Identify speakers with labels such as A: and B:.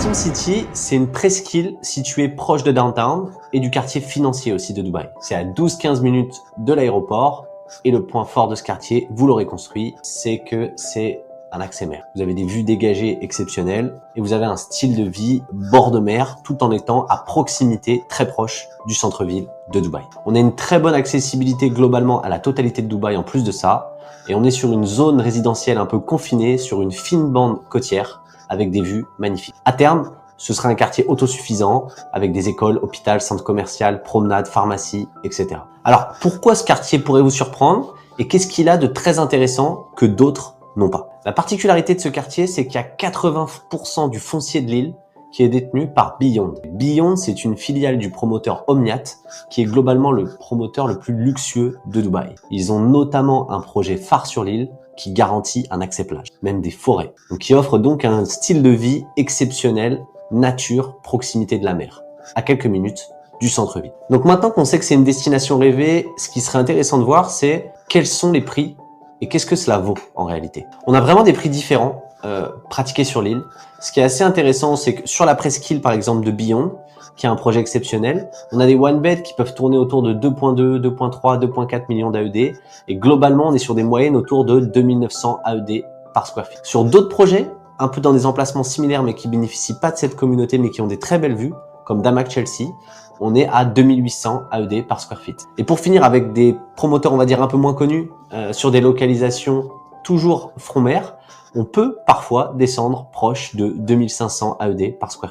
A: Sim City, c'est une presqu'île située proche de downtown et du quartier financier aussi de Dubaï. C'est à 12-15 minutes de l'aéroport et le point fort de ce quartier, vous l'aurez construit, c'est que c'est un accès mer. Vous avez des vues dégagées exceptionnelles et vous avez un style de vie bord de mer tout en étant à proximité, très proche du centre-ville de Dubaï. On a une très bonne accessibilité globalement à la totalité de Dubaï en plus de ça et on est sur une zone résidentielle un peu confinée sur une fine bande côtière avec des vues magnifiques. À terme, ce sera un quartier autosuffisant avec des écoles, hôpitaux, centres commerciaux, promenades, pharmacies, etc. Alors, pourquoi ce quartier pourrait vous surprendre et qu'est-ce qu'il a de très intéressant que d'autres n'ont pas? La particularité de ce quartier, c'est qu'il y a 80% du foncier de l'île qui est détenu par Beyond. Beyond, c'est une filiale du promoteur Omniat, qui est globalement le promoteur le plus luxueux de Dubaï. Ils ont notamment un projet phare sur l'île qui garantit un accès plage, même des forêts. Donc, qui offre donc un style de vie exceptionnel, nature, proximité de la mer, à quelques minutes du centre-ville. Donc maintenant qu'on sait que c'est une destination rêvée, ce qui serait intéressant de voir, c'est quels sont les prix et qu'est-ce que cela vaut en réalité. On a vraiment des prix différents pratiqués sur l'île. Ce qui est assez intéressant, c'est que sur la presqu'île, par exemple, de Beyond, qui est un projet exceptionnel, on a des one bed qui peuvent tourner autour de 2.2, 2.3, 2.4 millions d'AED. Et globalement, on est sur des moyennes autour de 2900 AED par square feet. Sur d'autres projets, un peu dans des emplacements similaires, mais qui bénéficient pas de cette communauté, mais qui ont des très belles vues, comme Damac Chelsea, on est à 2800 AED par square feet. Et pour finir avec des promoteurs, on va dire un peu moins connus, sur des localisations toujours front mer, on peut parfois descendre proche de 2500 AED par square feet.